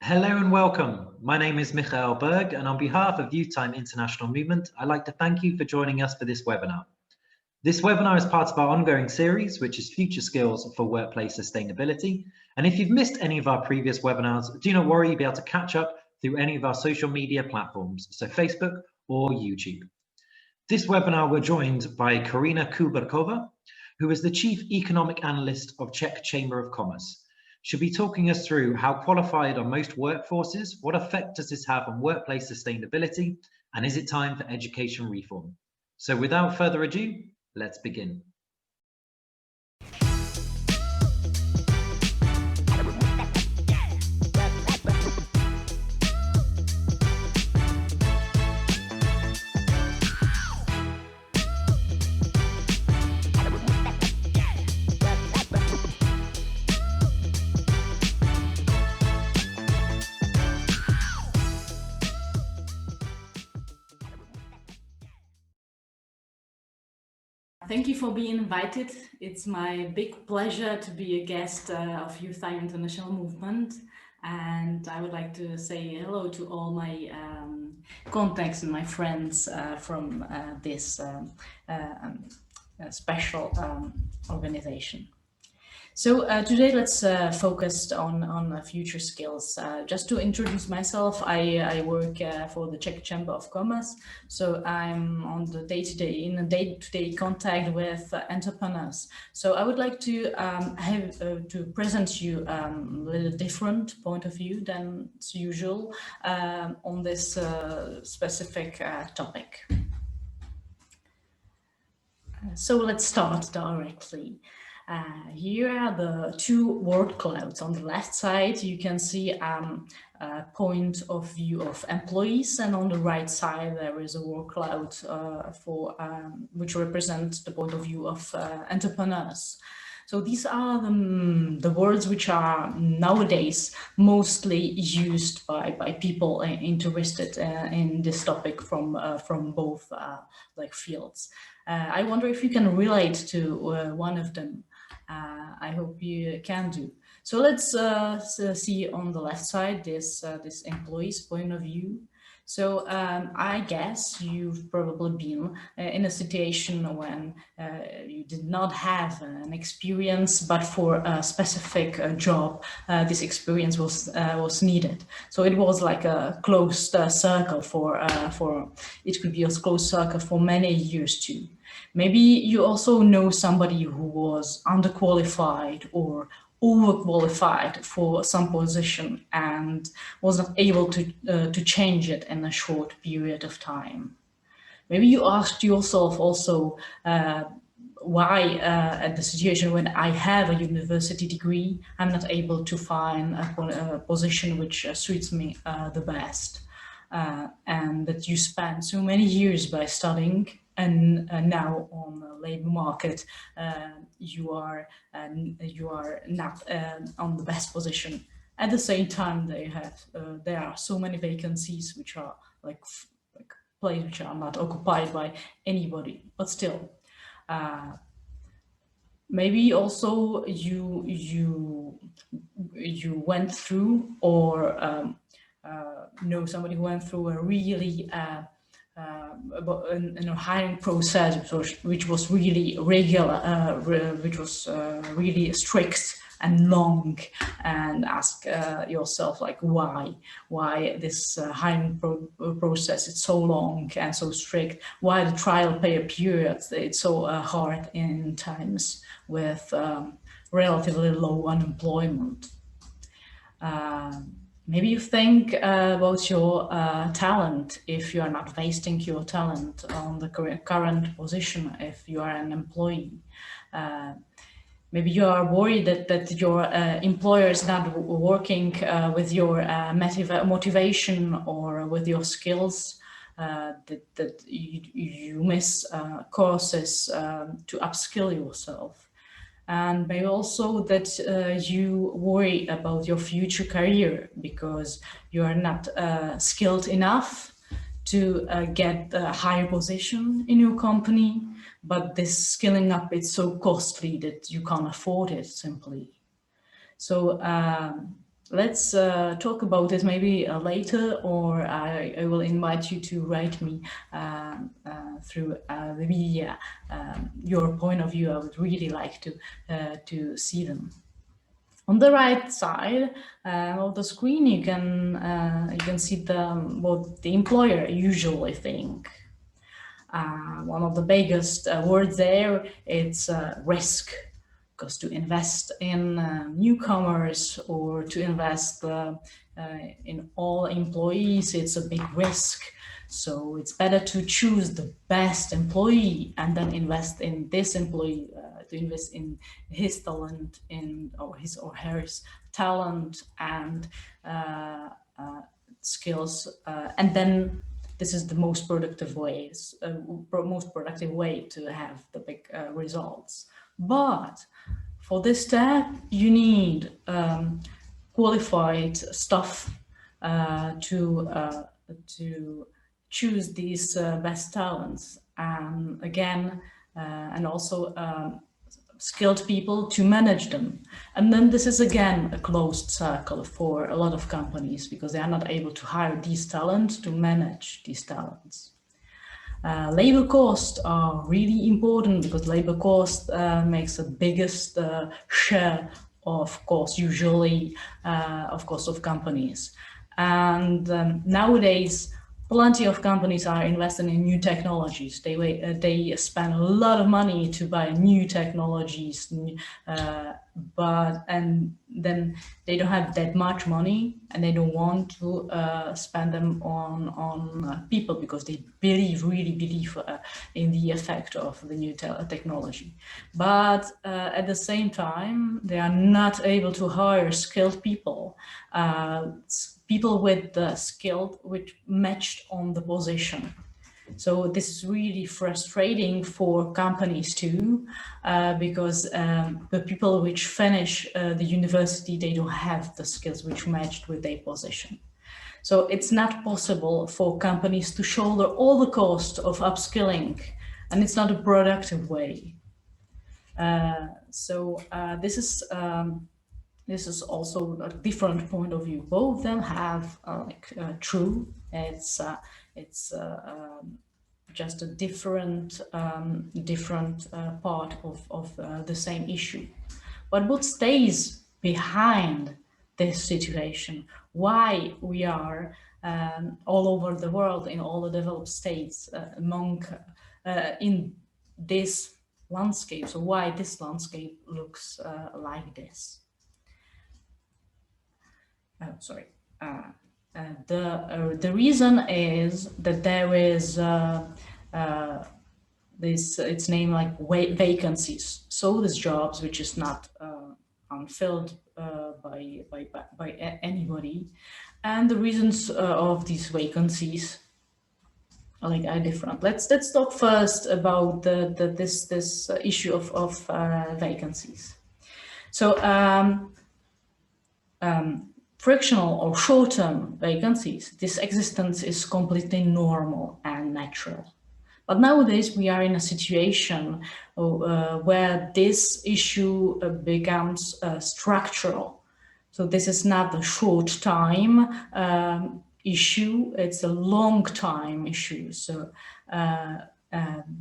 Hello and welcome. My name is Michael Berg, and on behalf of Youth Time International Movement, I'd like to thank you for joining us for this webinar. This webinar is part of our ongoing series, which is Future Skills for Workplace Sustainability. And if you've missed any of our previous webinars, do not worry, you'll be able to catch up through any of our social media platforms, so Facebook or YouTube. This webinar, we're joined by Karina Kuberkova, who is the Chief Economic Analyst of Czech Chamber of Commerce. She'll be talking us through how qualified are most workforces, what effect does this have on workplace sustainability, and is it time for education reform? So without further ado, let's begin. Thank you for being invited. It's my big pleasure to be a guest of Youth Time International Movement. And I would like to say hello to all my contacts and my friends from this special organization. So today let's focus on future skills. Just to introduce myself, I work for the Czech Chamber of Commerce. So I'm on the day-to-day contact with entrepreneurs. So I would like to to present you a little different point of view than usual on this specific topic. So let's start directly. Here are the two word clouds. On the left side, you can see a point of view of employees, and on the right side, there is a word cloud which represents the point of view of entrepreneurs. So these are the words which are nowadays mostly used by people interested in this topic from both fields. I wonder if you can relate to one of them. I hope you can do. So let's see on the left side this employee's point of view. So I guess you've probably been in a situation when you did not have an experience, but for a specific job, this experience was needed. So it was like a closed circle it could be a closed circle for many years too. Maybe you also know somebody who was underqualified or overqualified for some position and was not able to change it in a short period of time. Maybe you asked yourself also why at the situation when I have a university degree, I'm not able to find a position which suits me the best. And that you spend so many years by studying, and now on the labor market, you are not on the best position. At the same time, there are so many vacancies which are like places which are not occupied by anybody. But still, maybe also you went through or know somebody who went through a really hiring process which was really regular, which was really strict and long, and ask yourself like why this hiring process is so long and so strict, why the trial period it's so hard in times with relatively low unemployment. Maybe you think about your talent, if you are not wasting your talent on the current position, if you are an employee. Maybe you are worried that your employer is not working with your motivation or with your skills, that you miss courses to upskill yourself. And maybe also that you worry about your future career because you are not skilled enough to get a higher position in your company, but this skilling up is so costly that you can't afford it simply. So let's talk about this maybe later, or I will invite you to write me through the media your point of view. I would really like to see them. On the right side of the screen, you can see what the employer usually think. One of the biggest words there, it's risk, because to invest in newcomers or to invest in all employees, it's a big risk. So it's better to choose the best employee and then invest in this employee, to invest in his talent, or his or her talent and skills, and then this is the most productive ways, most productive way to have the big results. But for this step, you need qualified staff to choose these best talents, again, and also skilled people to manage them. And then this is again a closed circle for a lot of companies, because they are not able to hire these talents to manage these talents. Labor costs are really important, because labor cost makes the biggest share of cost, usually of cost of companies. And nowadays, plenty of companies are investing in new technologies. They spend a lot of money to buy new technologies, and then they don't have that much money, and they don't want to spend them on people, because they really believe in the effect of the new technology. But at the same time, they are not able to hire skilled people. People with the skill which matched on the position. So this is really frustrating for companies too, because the people which finish the university, they don't have the skills which matched with their position. So it's not possible for companies to shoulder all the cost of upskilling, and it's not a productive way. This is also a different point of view. Both of them have true. It's just a different part of the same issue. But what stays behind this situation? Why we are all over the world, in all the developed states, in this landscape? So why this landscape looks like this? The reason is that there is this, it's named like vacancies. So there's jobs which is not unfilled by anybody, and the reasons of these vacancies are different. Let's talk first about this issue of vacancies. So frictional or short-term vacancies, this existence is completely normal and natural. But nowadays we are in a situation where this issue becomes structural. So this is not a short time issue, it's a long time issue. So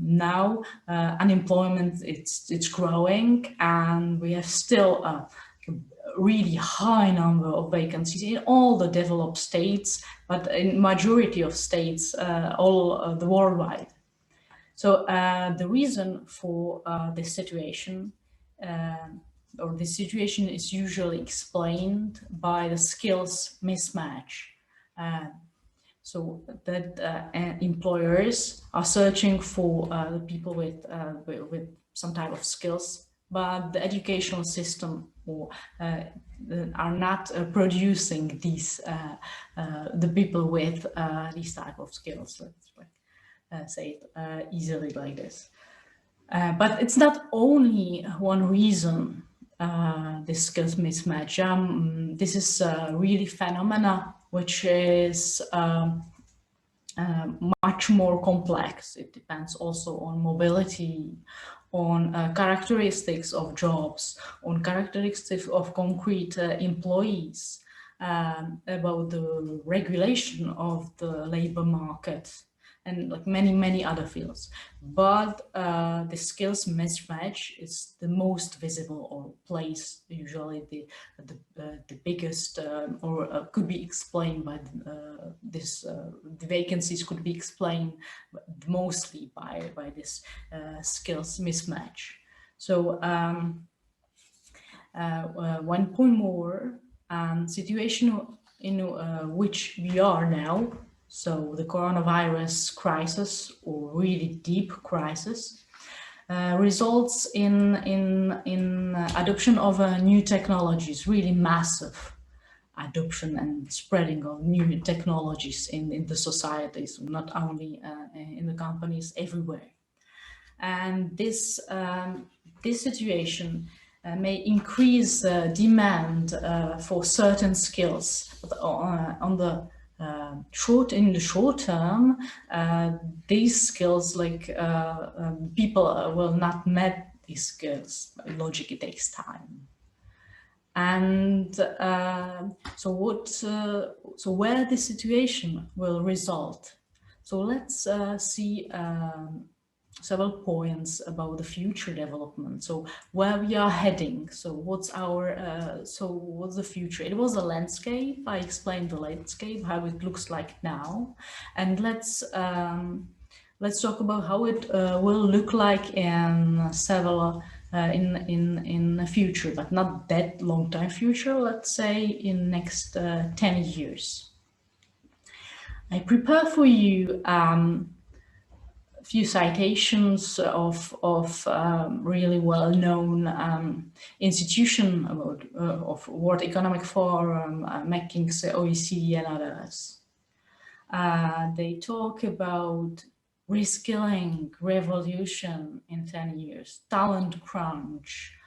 now unemployment, it's growing, and we have still a really high number of vacancies in all the developed states, but in majority of states all the worldwide. So the reason for this situation, or this situation, is usually explained by the skills mismatch. So that employers are searching for the people with some type of skills, but the educational system are not producing these the people with these type of skills. Let's say it easily like this. But it's not only one reason, this skills mismatch. This is really phenomena which is much more complex. It depends also on mobility, on characteristics of jobs, on characteristics of concrete employees. about the regulation of the labor market and like many other fields. But the skills mismatch is the most visible or plays usually the biggest or could be explained by the vacancies could be explained mostly by this skills mismatch. So one point more, situation in which we are now, so the coronavirus crisis or really deep crisis, results in adoption of new technologies, really massive adoption and spreading of new technologies in the societies, not only in the companies, everywhere. And this situation may increase demand for certain skills, but on the in the short term, these skills, like people will not met these skills. Logic, it takes time. And so where this situation will result. So let's see several points about the future development. So where we are heading. So what's the future? It was a landscape. I explained the landscape, how it looks like now, and let's talk about how it will look like in several in the future, but not that long time future. Let's say in next 10 years. I prepare for you few citations of really well-known institution about of World Economic Forum, McKinsey, OECD, and others. They talk about reskilling revolution in 10 years, talent crunch,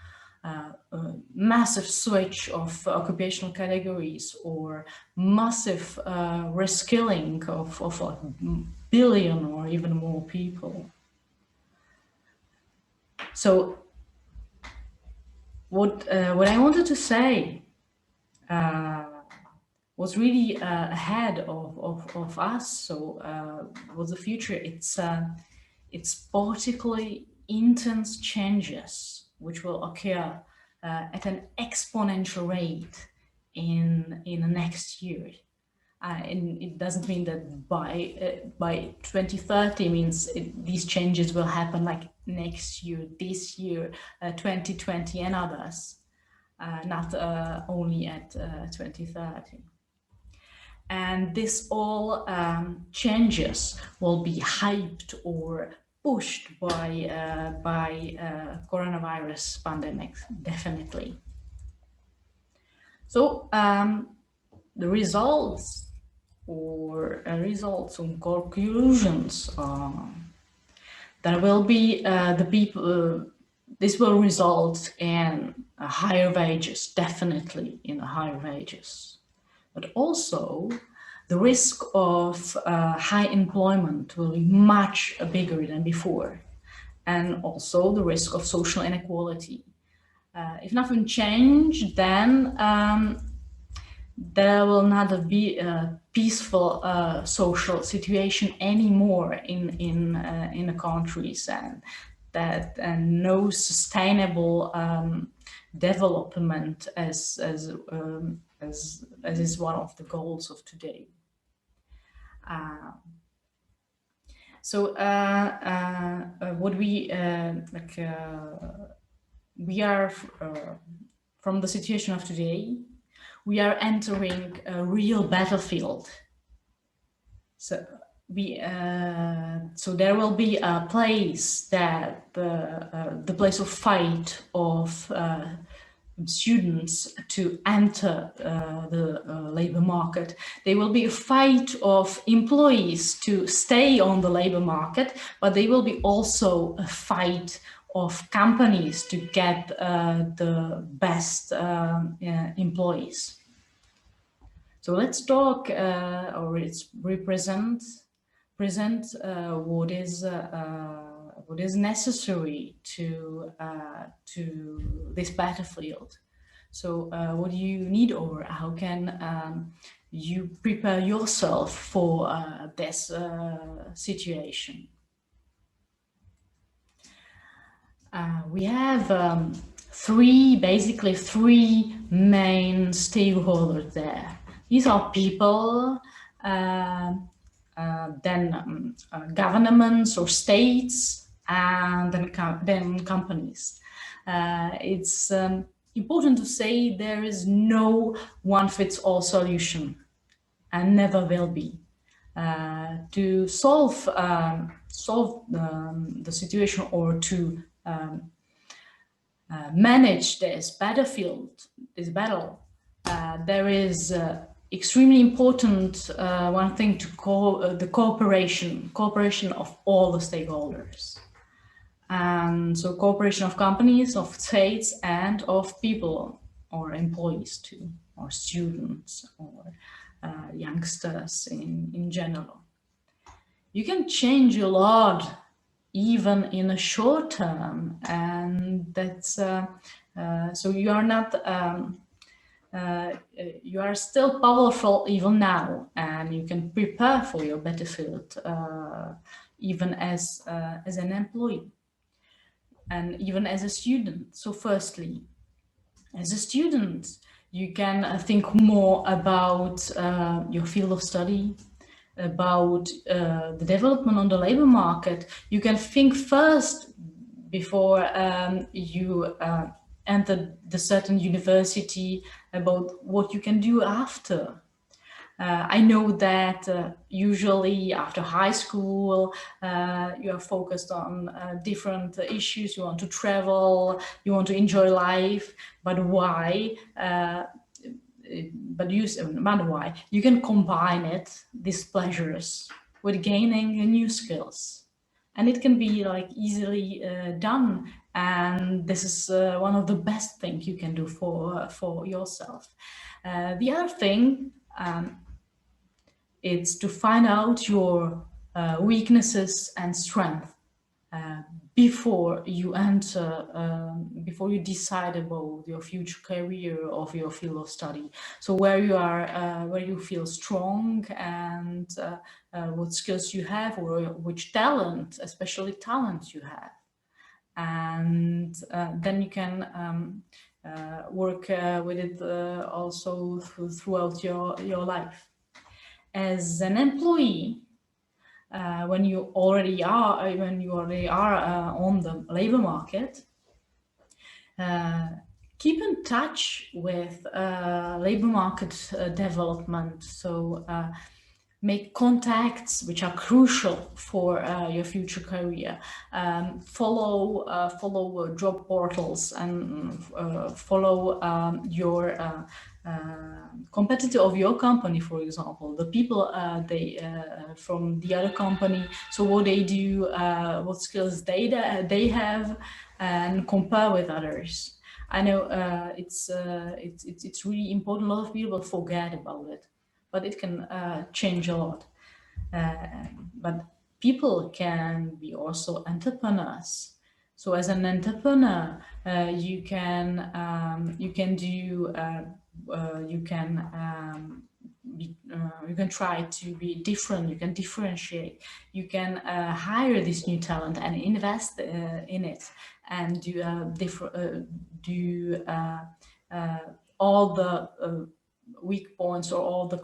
massive switch of occupational categories, or massive reskilling of a billion or even more people. So what I wanted to say was really ahead of us. So what's the future? It's particularly intense changes which will occur at an exponential rate in the next year. And it doesn't mean that by 2030 means these changes will happen like next year, this year, 2020 and others, not only at 2030. And this all changes will be hyped or pushed by coronavirus pandemic, definitely. So the results or conclusions there will be the people. This will result in higher wages, definitely in higher wages, but also the risk of high employment will be much bigger than before, and also the risk of social inequality. If nothing changed, then there will not be a peaceful social situation anymore in the countries, and no sustainable development as is one of the goals of today. What we are from the situation of today, we are entering a real battlefield. So there will be a place that the place of fight of students to enter the labor market. There will be a fight of employees to stay on the labor market, but there will be also a fight of companies to get the best employees. So let's talk, or let's present what is necessary to this battlefield. So what do you need, or how can you prepare yourself for this situation? We have basically three main stakeholders there. These are people, then governments or states, and then companies. It's important to say there is no one-fits-all solution, and never will be. To solve the situation, or to manage this battle, there is extremely important one thing to call the cooperation of all the stakeholders. And so cooperation of companies, of states, and of people, or employees too, or students, or youngsters in general. You can change a lot even in a short term, and that's so you are not you are still powerful even now, and you can prepare for your battlefield even as an employee and even as a student. So firstly, as a student, you can think more about your field of study, about the development on the labor market. You can think first before you enter the certain university about what you can do after. I know that usually after high school, you are focused on different issues. You want to travel, you want to enjoy life, but why? But no matter why, you can combine these pleasures, with gaining new skills. And it can be like easily done. And this is one of the best things you can do for yourself. The other thing, it's to find out your weaknesses and strength before you enter, before you decide about your future career or your field of study. So where you are, where you feel strong, and what skills you have, or which talent, especially talent, you have. And then you can work with it also throughout your life. As an employee, when you already are on the labor market, keep in touch with labor market development. So make contacts which are crucial for your future career. Follow job portals, and follow your competitor of your company, for example, the people from the other company. So what they do, what skills they have, and compare with others. I know it's really important. A lot of people forget about it, but it can change a lot. But people can be also entrepreneurs. So as an entrepreneur, you can try to be different. You can differentiate. You can hire this new talent and invest in it, and do all the weak points, or all the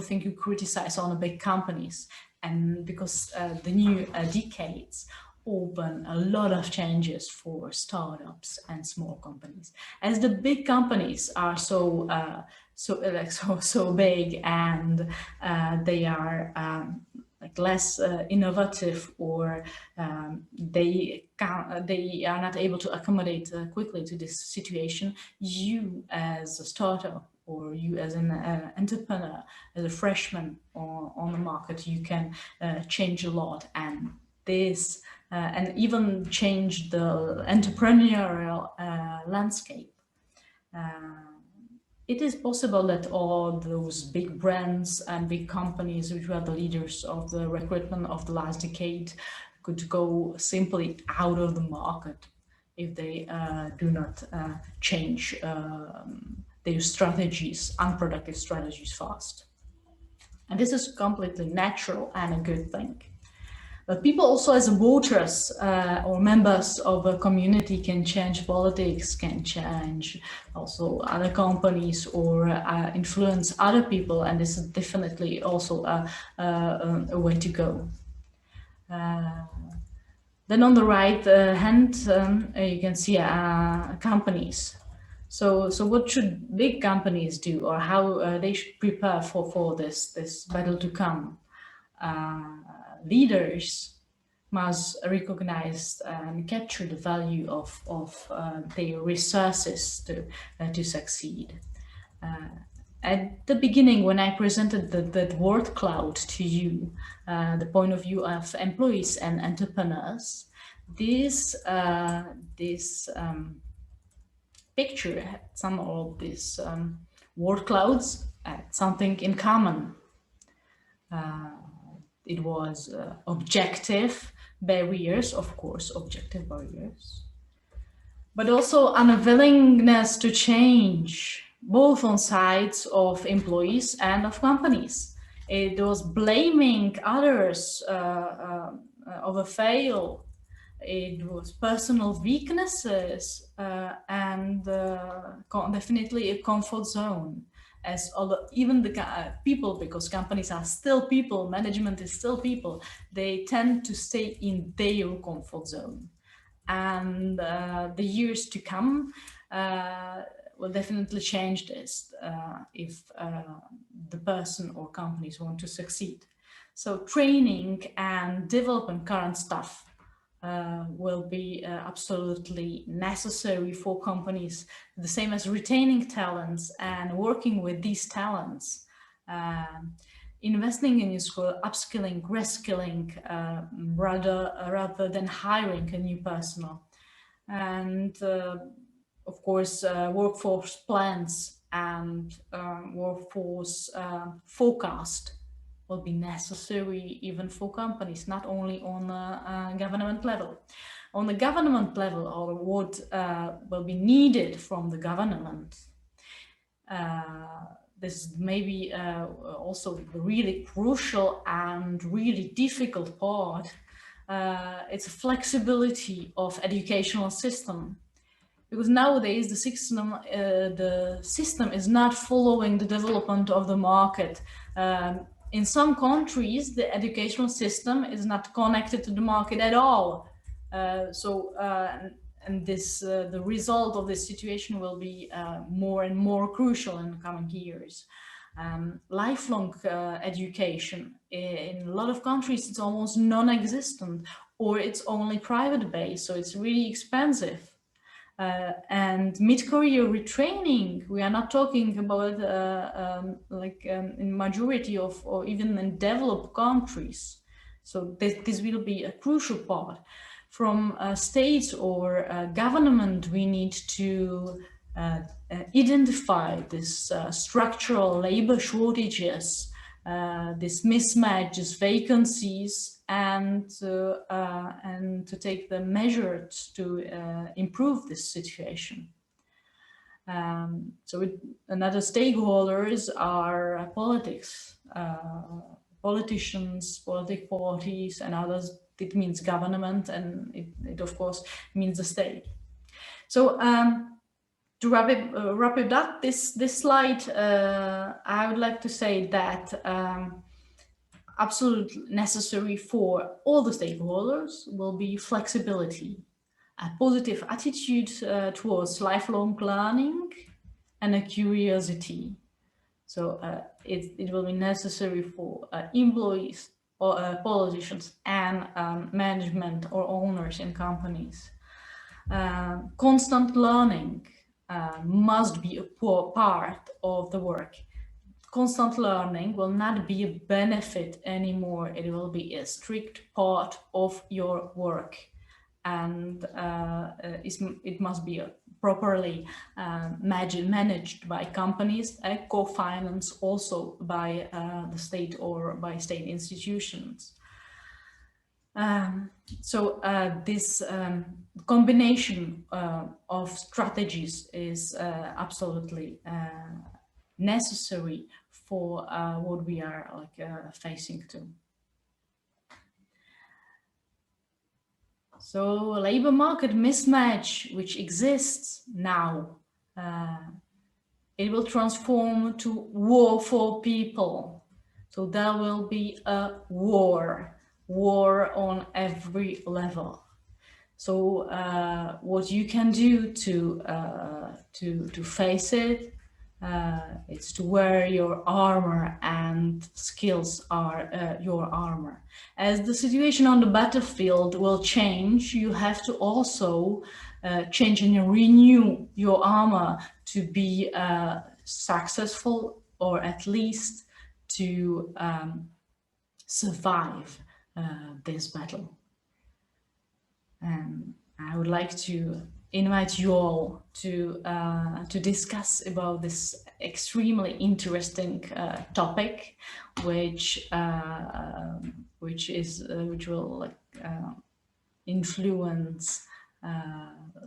things you criticize on the big companies. And because the new decades open a lot of changes for startups and small companies, as the big companies are so big, and they are like less innovative, or they are not able to accommodate quickly to this situation. You as a startup, or you as an entrepreneur, as a freshman on the market, you can change a lot, and this and even change the entrepreneurial landscape. It is possible that all those big brands and big companies, which were the leaders of the recruitment of the last decade, could go simply out of the market. if they do not change their strategies, unproductive strategies fast. And this is completely natural and a good thing. But people also as voters or members of a community can change politics, can change also other companies or influence other people. And this is definitely also a way to go. Then on the right hand, you can see companies. So what should big companies do, or how they should prepare for this battle to come? Leaders must recognize and capture the value of their resources to succeed. At the beginning, when I presented the word cloud to you, the point of view of employees and entrepreneurs, this picture had some of these word clouds had something in common. It was objective barriers, of course, objective barriers, but also unwillingness to change, both on sides of employees and of companies. It was blaming others of a fail. It was personal weaknesses and definitely a comfort zone. As even the people, because companies are still people, management is still people, they tend to stay in their comfort zone. And the years to come will definitely change this if the person or companies want to succeed. So training and developing current staff will be absolutely necessary for companies, the same as retaining talents and working with these talents. Investing in new skill, upskilling, reskilling, rather than hiring a new personnel. And of course, workforce plans and workforce forecast will be necessary even for companies, not only on a government level. On the government level, or what will be needed from the government, this may be also the really crucial and really difficult part. It's a flexibility of educational system. Because nowadays the system is not following the development of the market. In some countries, the educational system is not connected to the market at all. And this, the result of this situation will be more and more crucial in the coming years. Lifelong education, in a lot of countries, it's almost non-existent, or it's only private based, so it's really expensive. And mid-career retraining, we are not talking about in majority of, or even in developed countries. So this will be a crucial part. From states or government, we need to identify this structural labor shortages, this mismatches, vacancies, and to take the measures to improve this situation. Another stakeholders are politics, politicians, political parties, and others. It means government, and it of course means the state. So to wrap it up, this slide, I would like to say that absolutely necessary for all the stakeholders will be flexibility, a positive attitude towards lifelong learning, and a curiosity. So it will be necessary for employees, or politicians, and management or owners in companies. Constant learning must be a part of the work. Constant learning will not be a benefit anymore. It will be a strict part of your work, and it must be properly managed by companies, co-financed also by the state or by state institutions. This combination of strategies is absolutely necessary for what we are facing to. So labor market mismatch, which exists now, it will transform to war for people. So there will be a war on every level. So what you can do to face it, it's to wear your armor, and skills are your armor. As the situation on the battlefield will change, you have to also change and renew your armor to be successful, or at least to survive this battle. And I would like to invite you all to discuss about this extremely interesting topic, which will influence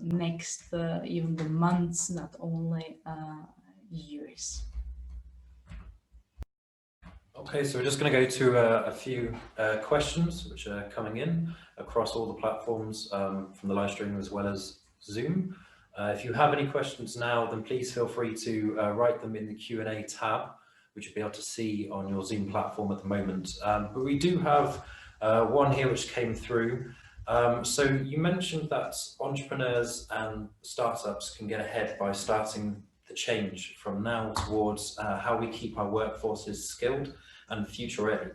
next even the months, not only years. Okay, so we're just going to go to a few questions which are coming in across all the platforms from the live stream as well as Zoom. If you have any questions now, then please feel free to write them in the Q&A tab, which you'll be able to see on your Zoom platform at the moment. But we do have one here which came through. So you mentioned that entrepreneurs and startups can get ahead by starting the change from now towards how we keep our workforces skilled and future ready.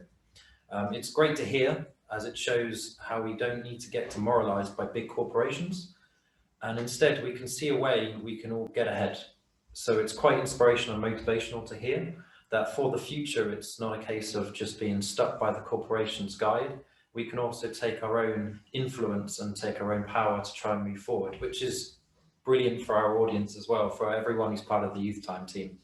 It's great to hear, as it shows how we don't need to get demoralized by big corporations, and instead we can see a way we can all get ahead. So it's quite inspirational and motivational to hear that for the future it's not a case of just being stuck by the corporation's guide. We can also take our own influence and take our own power to try and move forward, which is brilliant for our audience as well, for everyone who's part of the Youth Time team.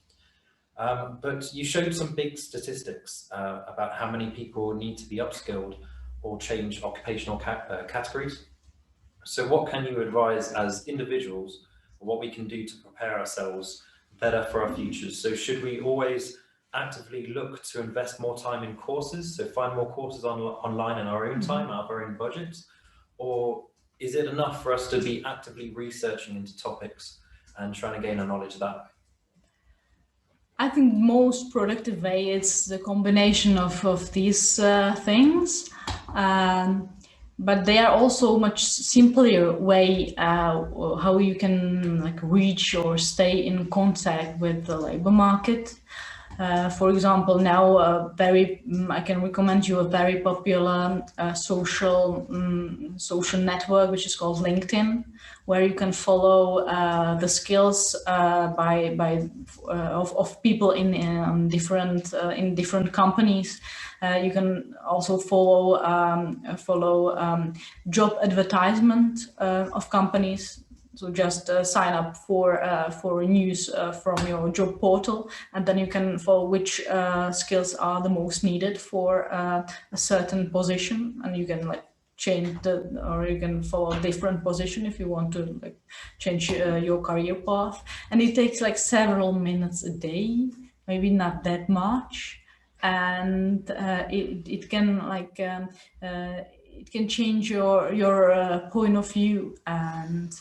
But you showed some big statistics about how many people need to be upskilled or change occupational categories. So what can you advise as individuals, what we can do to prepare ourselves better for our futures? So should we always actively look to invest more time in courses, so find more courses online in our own time, out of our own budget? Or is it enough for us to be actively researching into topics and trying to gain a knowledge that way? I think the most productive way is the combination of these things. But they are also much simpler way how you can reach or stay in contact with the labor market. For example, now I can recommend you a very popular social network, which is called LinkedIn, where you can follow the skills of people in different companies. You can also follow job advertisement of companies. So just sign up for news from your job portal, and then you can follow which skills are the most needed for a certain position, and you can change or you can follow a different position if you want to change your career path. And it takes several minutes a day, maybe not that much, and it can it can change your point of view, and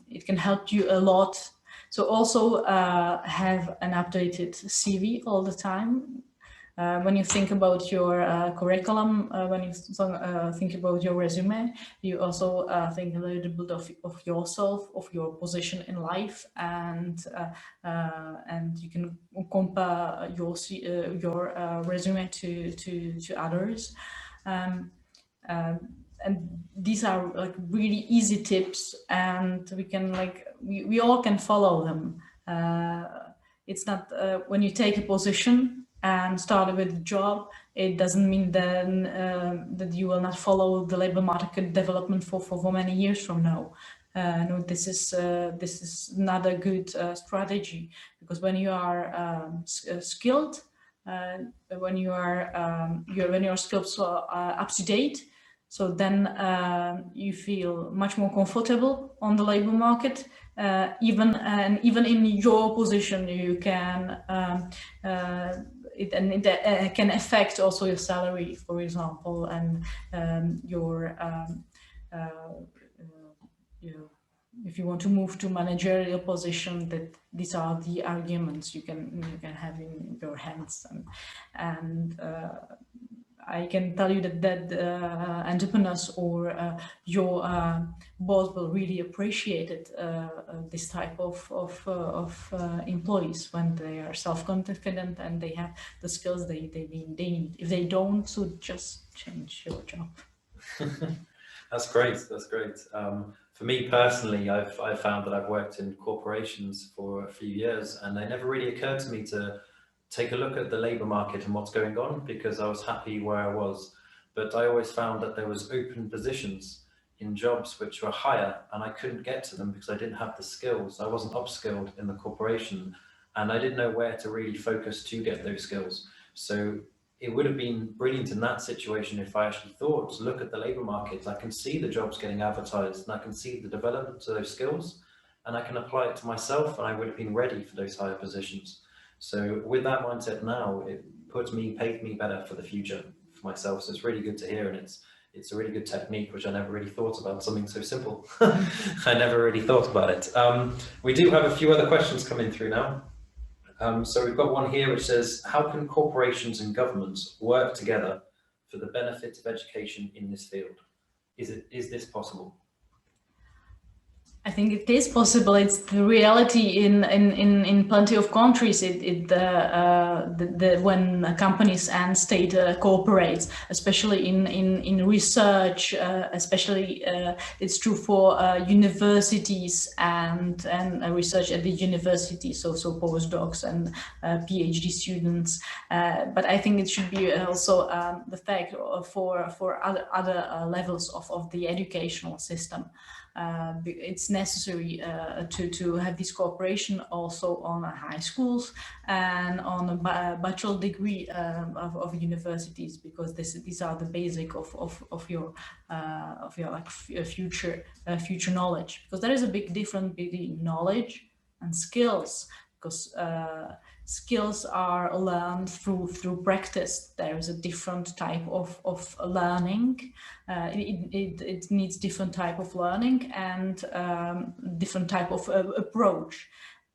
it can help you a lot. So also have an updated CV all the time. When you think about your curriculum, when you think about your resume, you also think a little bit of yourself, of your position in life, and you can compare your resume to others. And these are really easy tips, and we can we all can follow them. It's not when you take a position and start with a job, it doesn't mean then that you will not follow the labor market development for many years from now. No, this is not a good strategy, because when you are skilled, when your skills are up to date, So then you feel much more comfortable on the labor market. Even in your position, you can it can affect also your salary, for example, and your if you want to move to managerial position, that these are the arguments you can have in your hands, and I can tell you that entrepreneurs or your boss will really appreciate it, this type of employees, when they are self-confident and they have the skills they need. If they don't, so just change your job. That's great. That's great. For me personally, I've found that I've worked in corporations for a few years, and it never really occurred to me to take a look at the labour market and what's going on, because I was happy where I was. But I always found that there was open positions in jobs which were higher, and I couldn't get to them because I didn't have the skills. I wasn't upskilled in the corporation, and I didn't know where to really focus to get those skills. So it would have been brilliant in that situation if I actually thought, look at the labour market, I can see the jobs getting advertised, and I can see the development of those skills, and I can apply it to myself, and I would have been ready for those higher positions. So with that mindset now, it paved me better for the future for myself. So it's really good to hear, and it's a really good technique, which I never really thought about, something so simple. I never really thought about it. We do have a few other questions coming through now. So we've got one here which says, how can corporations and governments work together for the benefit of education in this field? Is this possible? I think it is possible. It's the reality in plenty of countries. When companies and state cooperates, especially in research, especially it's true for universities and research at the universities, so postdocs and PhD students. But I think it should be also the fact for other levels of the educational system. It's necessary to have this cooperation also on high schools and on a bachelor degree of universities, because these are the basic of your like future knowledge, because there is a big difference between knowledge and skills, because skills are learned through practice. There is a different type of learning. It needs different type of learning and different type of approach.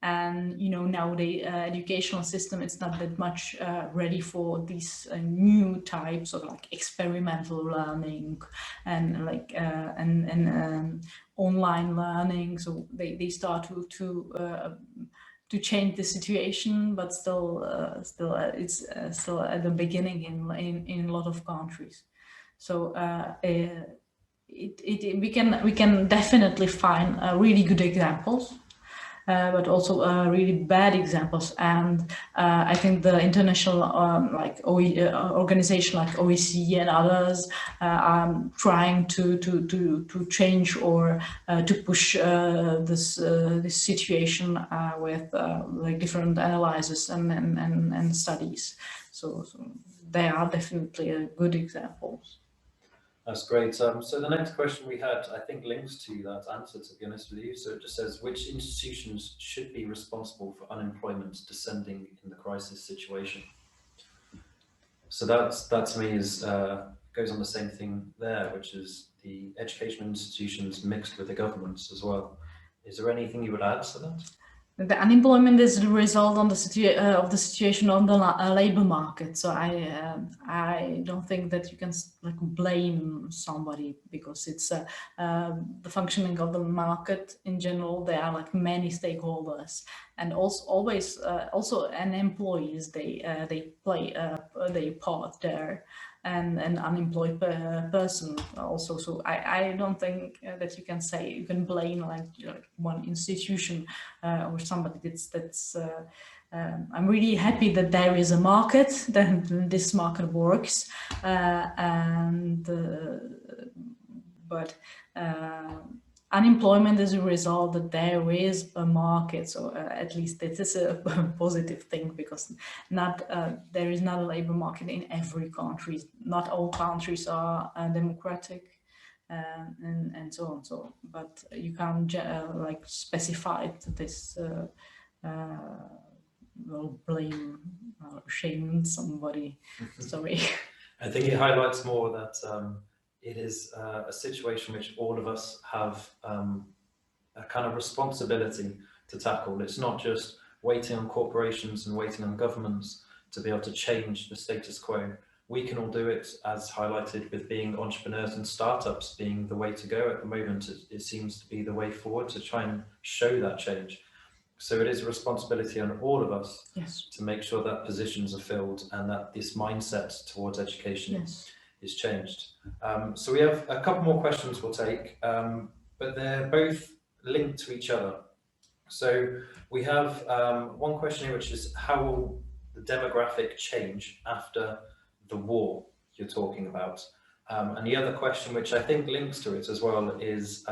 And now the educational system is not that much ready for these new types of like experimental learning and like online learning. So they start to change the situation, but still it's still at the beginning in a lot of countries. So we can definitely find really good examples, but also really bad examples. And I think the international organization like OECD and others are trying to change or to push this situation with like different analyses and studies. So they are definitely good examples. That's great. So the next question we had, I think, links to that answer, to be honest with you. So it just says, which institutions should be responsible for unemployment descending in the crisis situation? So that to me goes on the same thing there, which is the educational institutions mixed with the governments as well. Is there anything you would add to that? The unemployment is the result of the situation on the labor market. So I don't think that you can like blame somebody, because it's the functioning of the market in general. There are like many stakeholders, and also employees. They play their part there. And an unemployed person also. So I don't think that you can blame like one institution or somebody. That's I'm really happy that there is a market, that this market works, but unemployment is a result that there is a market. So at least it is a positive thing, because there is not a labor market in every country. Not all countries are democratic, and so on. So, but you can't like specify this. Will blame or shame somebody. Sorry. I think it highlights more that it is a situation which all of us have a kind of responsibility to tackle. It's not just waiting on corporations and waiting on governments to be able to change the status quo. We can all do it, as highlighted with being entrepreneurs and startups being the way to go at the moment. It seems to be the way forward to try and show that change. So it is a responsibility on all of us, yes, to make sure that positions are filled and that this mindset towards education yes, is changed. So we have a couple more questions we'll take, but they're both linked to each other. So we have one question here, which is, how will the demographic change after the war you're talking about? And the other question, which I think links to it as well, is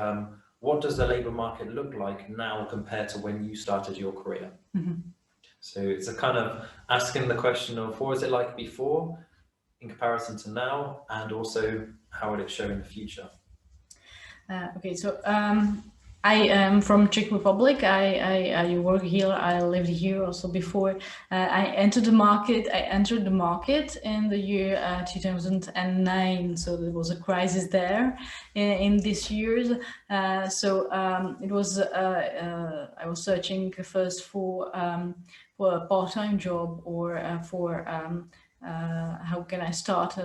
what does the labour market look like now compared to when you started your career? mm-hmm. So it's a kind of asking the question of what was it like before in comparison to now, and also how would it show in the future? Okay, so I am from Czech Republic. I work here. I lived here also before. I entered the market. In the year 2009. So there was a crisis there in these years. It was. I was searching first for a part-time job, or for how can I start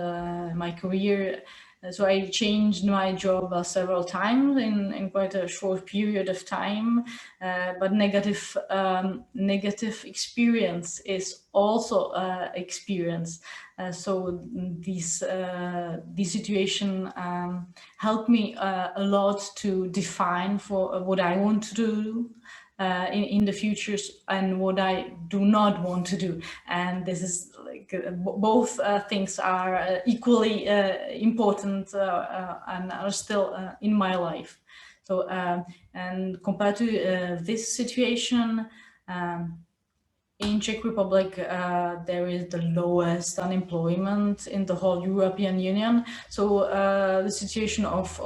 my career. So I changed my job several times in quite a short period of time, but negative experience is also experience. So this situation helped me a lot to define for what I want to do in the future, and what I do not want to do. And this is like both things are equally important and are still in my life. So and compared to this situation, in Czech Republic, there is the lowest unemployment in the whole European Union. So the situation of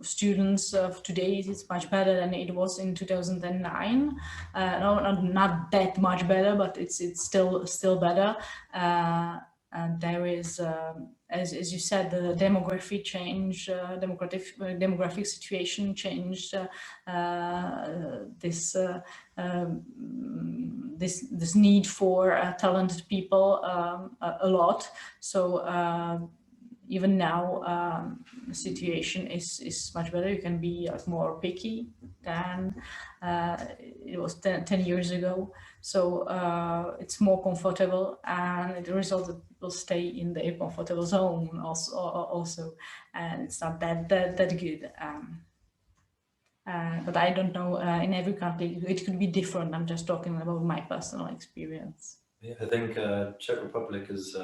students of today is much better than it was in 2009. No, not that much better, but it's still better. And there is, as you said, the demographic change, demographic situation changed this need for talented people a lot. So even now, the situation is much better. You can be more picky than it was 10 years ago. So it's more comfortable, and the result that people stay in their comfortable zone also, and it's not that good. But I don't know, in every country it could be different. I'm just talking about my personal experience. Yeah, I think Czech Republic has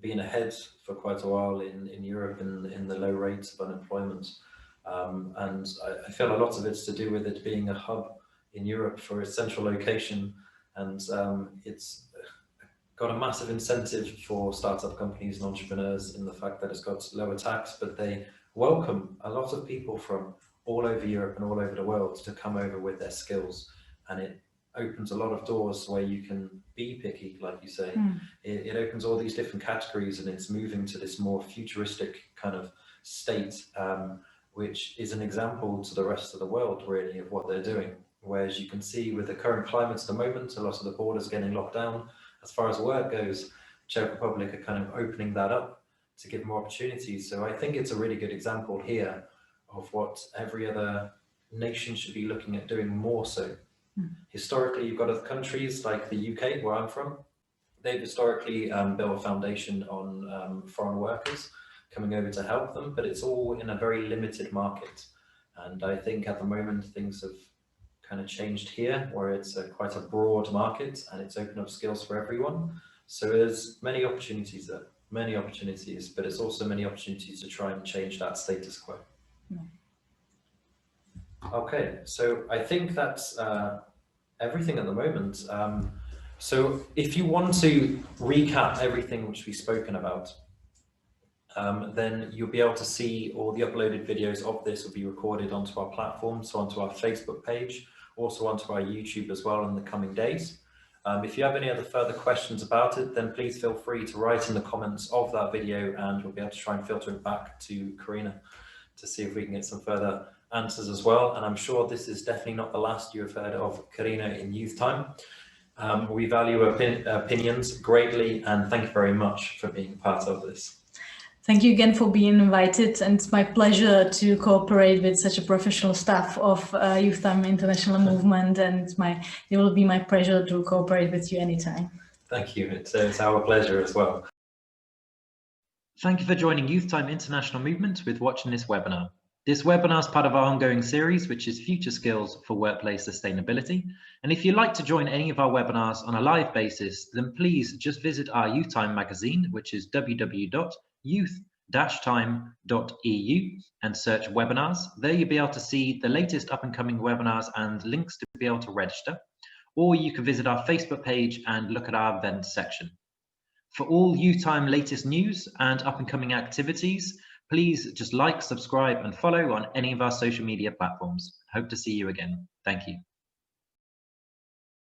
been ahead for quite a while in Europe in the low rates of unemployment. And I feel a lot of it's to do with it being a hub in Europe for its central location. And it's got a massive incentive for startup companies and entrepreneurs in the fact that it's got lower tax, but they welcome a lot of people from all over Europe and all over the world to come over with their skills. And it opens a lot of doors where you can be picky, like you say. It opens all these different categories, and it's moving to this more futuristic kind of state, which is an example to the rest of the world, really, of what they're doing. Whereas you can see with the current climate at the moment, a lot of the borders getting locked down. As far as work goes, Czech Republic are kind of opening that up to give more opportunities. So I think it's a really good example here of what every other nation should be looking at doing more so. Historically, you've got other countries like the UK, where I'm from. They've historically built a foundation on foreign workers coming over to help them, but it's all in a very limited market. And I think at the moment things have kind of changed here, where it's quite a broad market and it's opened up skills for everyone. So there's many opportunities there, many opportunities, but it's also many opportunities to try and change that status quo. Okay, so I think that's everything at the moment. So if you want to recap everything which we've spoken about, then you'll be able to see all the uploaded videos of this will be recorded onto our platform, so onto our Facebook page, also onto our YouTube as well in the coming days. If you have any other further questions about it, then please feel free to write in the comments of that video, and we'll be able to try and filter it back to Karina to see if we can get some further answers as well. And I'm sure this is definitely not the last you have heard of Karina in Youth Time. We value opinions greatly, and thank you very much for being part of this. Thank you again for being invited, and it's my pleasure to cooperate with such a professional staff of Youth Time International Movement, and it will be my pleasure to cooperate with you anytime. Thank you. It's our pleasure as well. Thank you for joining Youth Time International Movement with watching this webinar. This webinar is part of our ongoing series, which is Future Skills for Workplace Sustainability. And if you'd like to join any of our webinars on a live basis, then please just visit our Youth Time magazine, which is www.youth-time.eu, and search webinars. There you'll be able to see the latest up and coming webinars and links to be able to register. Or you can visit our Facebook page and look at our events section. For all Youth Time latest news and up and coming activities, please just like, subscribe and follow on any of our social media platforms. Hope to see you again. Thank you.